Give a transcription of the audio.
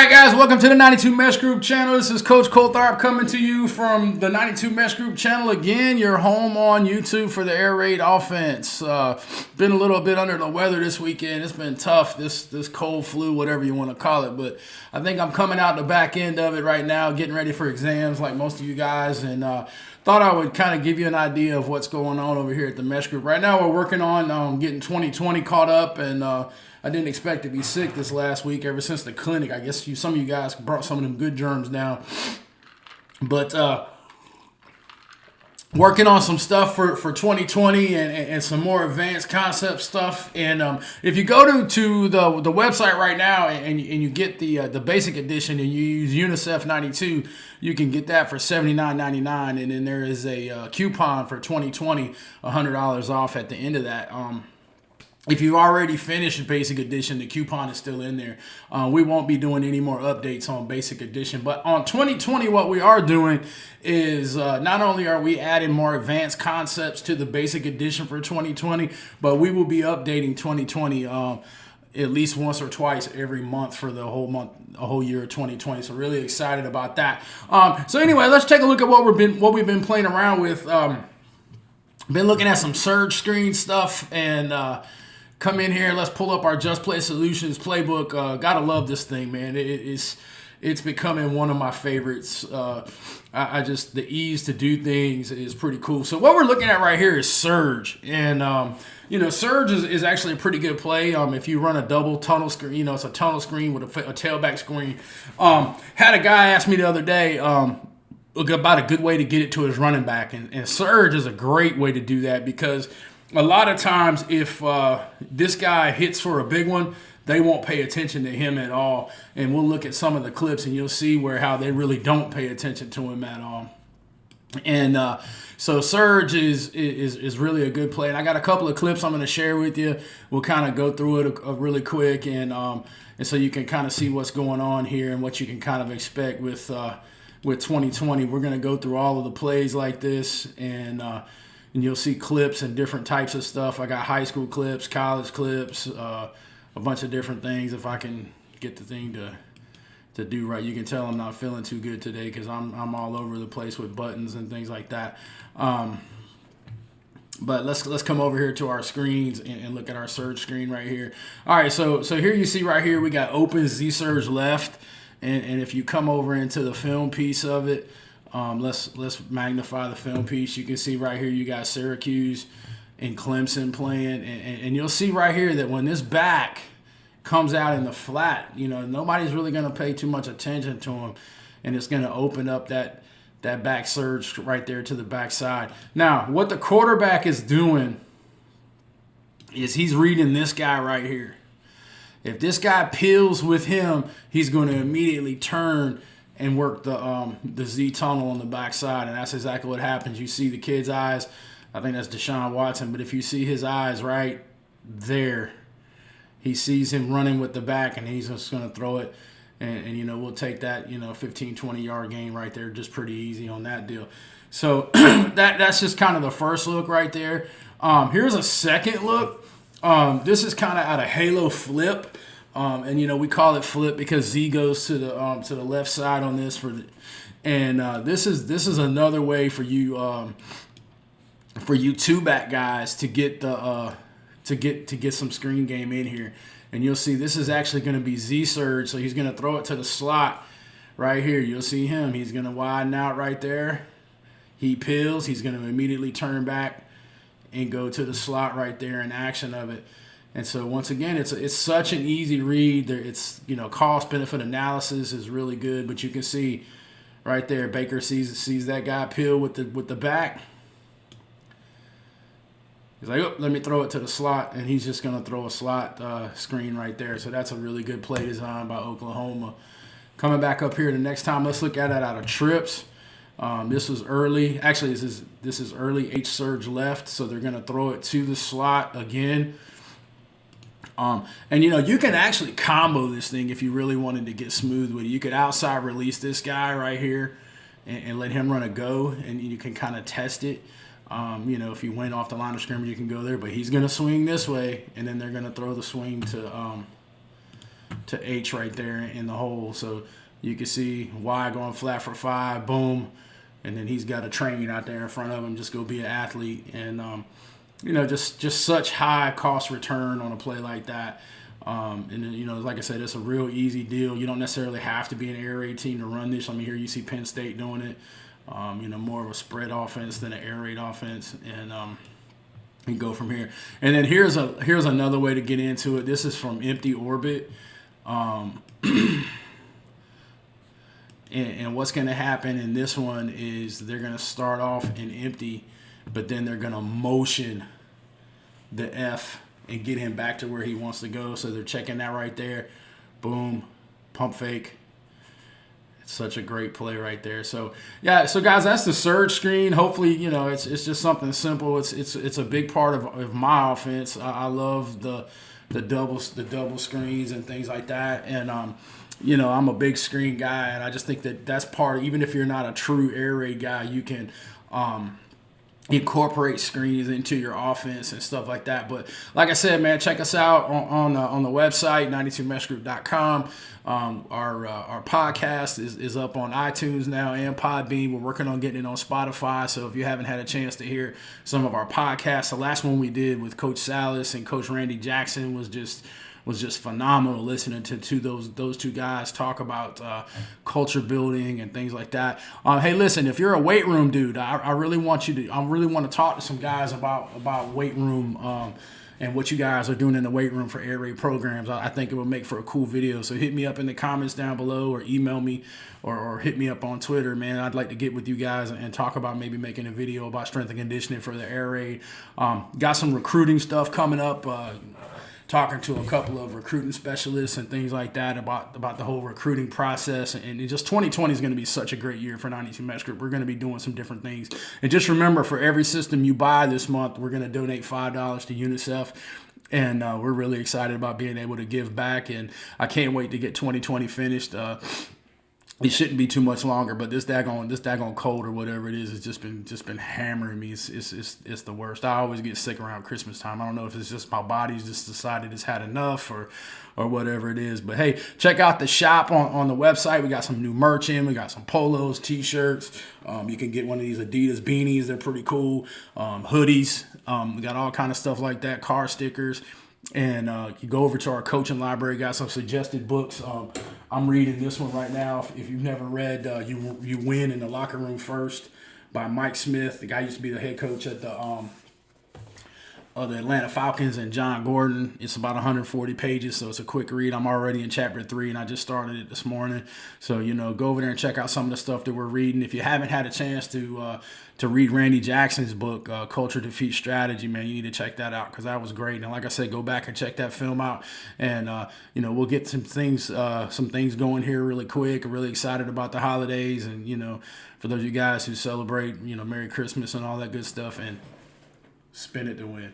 right, guys, welcome to the 92 Mesh Group channel. This is Coach Coltharp coming to you from the 92 Mesh Group channel again. Your home on YouTube for the air raid offense. Been a little bit under the weather this weekend. It's been tough, this cold flu, whatever you want to call it. But I think I'm coming out the back end of it right now, getting ready for exams like most of you guys. And thought I would kind of give you an idea of what's going on over here at the Mesh Group. Right now we're working on getting 2020 caught up, and I didn't expect to be sick this last week ever since the clinic. I guess some of you guys brought some of them good germs down. But working on some stuff for 2020 and some more advanced concept stuff. And if you go to the website right now and you get the basic edition and you use UNICEF 92, you can get that for $79.99. And then there is a coupon for 2020, $100 off at the end of that. If you've already finished Basic Edition, the coupon is still in there. We won't be doing any more updates on Basic Edition. But on 2020, what we are doing is not only are we adding more advanced concepts to the Basic Edition for 2020, but we will be updating 2020 at least once or twice every month for the whole year of 2020. So really excited about that. So anyway, let's take a look at what we've been playing around with. Been looking at some Surge screen stuff and come in here. Let's pull up our Just Play Solutions playbook. Gotta love this thing, man. It's becoming one of my favorites. I just, the ease to do things is pretty cool. So what we're looking at right here is Surge, and Surge is actually a pretty good play. If you run a double tunnel screen, it's a tunnel screen with a tailback screen. Had a guy ask me the other day about a good way to get it to his running back, and Surge is a great way to do that, because a lot of times if this guy hits for a big one, they won't pay attention to him at all. And we'll look at some of the clips and you'll see how they really don't pay attention to him at all. And so Surge is really a good play. And I got a couple of clips I'm going to share with you. We'll kind of go through it really quick, and so you can kind of see what's going on here and what you can kind of expect with 2020. We're going to go through all of the plays like this, and you'll see clips and different types of stuff. I got high school clips, college clips, a bunch of different things. If I can get the thing to do right, you can tell I'm not feeling too good today because I'm all over the place with buttons and things like that. But let's come over here to our screens and look at our Surge screen right here. All right, so here you see right here we got open Z Surge left, and if you come over into the film piece of it. Let's magnify the film piece. You can see right here you got Syracuse and Clemson playing, and you'll see right here that when this back comes out in the flat, nobody's really going to pay too much attention to him, and it's going to open up that back surge right there to the backside. Now, what the quarterback is doing is he's reading this guy right here. If this guy peels with him, he's going to immediately turn and work the Z tunnel on the backside, and that's exactly what happens. You see the kid's eyes. I think that's Deshaun Watson, but if you see his eyes right there, he sees him running with the back, and he's just going to throw it, and we'll take that 15, 20-yard gain right there, just pretty easy on that deal. So that's just kind of the first look right there. Here's a second look. This is kind of out of Halo Flip. And we call it flip because Z goes to the left side on this this is another way for you two back guys to get to get some screen game in here. And you'll see this is actually going to be Z Surge, so he's going to throw it to the slot right here. You'll see him. He's going to widen out right there. He peels. He's going to immediately turn back and go to the slot right there in action of it. And so once again, it's such an easy read. It's cost benefit analysis is really good, but you can see right there Baker sees that guy peel with the back. He's like, oh, let me throw it to the slot, and he's just gonna throw a slot screen right there. So that's a really good play design by Oklahoma. Coming back up here the next time, let's look at it out of trips. This was early. Actually, this is early H Surge left, so they're gonna throw it to the slot again. And you can actually combo this thing if you really wanted to get smooth with it. You could outside release this guy right here and let him run a go, and you can kind of test it. If you went off the line of scrimmage, you can go there, but he's going to swing this way, and then they're going to throw the swing to H right there in the hole. So you can see Y going flat for 5, boom. And then he's got a train out there in front of him, just go be an athlete. And, just such high cost return on a play like that. And then, like I said, it's a real easy deal. You don't necessarily have to be an air raid team to run this. I mean, here you see Penn State doing it. More of a spread offense than an air raid offense. And you go from here. And then here's another way to get into it. This is from Empty Orbit. And what's going to happen in this one is they're going to start off in empty, but then they're going to motion the F and get him back to where he wants to go. So they're checking that right there. Boom. Pump fake. It's such a great play right there. So, yeah. So, guys, that's the surge screen. Hopefully, it's just something simple. It's a big part of my offense. I love the double screens and things like that. And, I'm a big screen guy, and I just think that's part. Even if you're not a true air raid guy, you can incorporate screens into your offense and stuff like that. But like I said, man, check us out on the website 92meshgroup.com. Our podcast is up on iTunes now and Podbean. We're working on getting it on Spotify. So if you haven't had a chance to hear some of our podcasts, the last one we did with Coach Salas and Coach Randy Jackson was just phenomenal, listening to those two guys talk about culture building and things like that. Hey, listen, if you're a weight room dude, I really want to talk to some guys about weight room and what you guys are doing in the weight room for air raid programs. I think it would make for a cool video. So hit me up in the comments down below, or email me, or hit me up on Twitter, man. I'd like to get with you guys and talk about maybe making a video about strength and conditioning for the air raid. Got some recruiting stuff coming up. Talking to a couple of recruiting specialists and things like that about the whole recruiting process. And just 2020 is going to be such a great year for 92 Mesh Group. We're going to be doing some different things. And just remember, for every system you buy this month, we're going to donate $5 to UNICEF. And we're really excited about being able to give back. And I can't wait to get 2020 finished. It shouldn't be too much longer, but this daggone cold or whatever it is, it's just been hammering me. It's the worst. I always get sick around Christmas time. I don't know if it's just my body's just decided it's had enough or whatever it is. But hey, check out the shop on the website. We got some new merch in. We got some polos, t-shirts. You can get one of these Adidas beanies. They're pretty cool. Hoodies. We got all kind of stuff like that. Car stickers. And you go over to our coaching library, got some suggested books. I'm reading this one right now. If you've never read You Win in the Locker Room First by Mike Smith. The guy used to be the head coach at the Atlanta Falcons, and John Gordon. It's about 140 pages, so it's a quick read. I'm already in chapter 3, and I just started it this morning. So, go over there and check out some of the stuff that we're reading. If you haven't had a chance to read Randy Jackson's book, Culture Defeat Strategy, man, you need to check that out, because that was great. And like I said, go back and check that film out. And, we'll get some things going here really quick. I'm really excited about the holidays. And, for those of you guys who celebrate, Merry Christmas and all that good stuff, and spin it to win.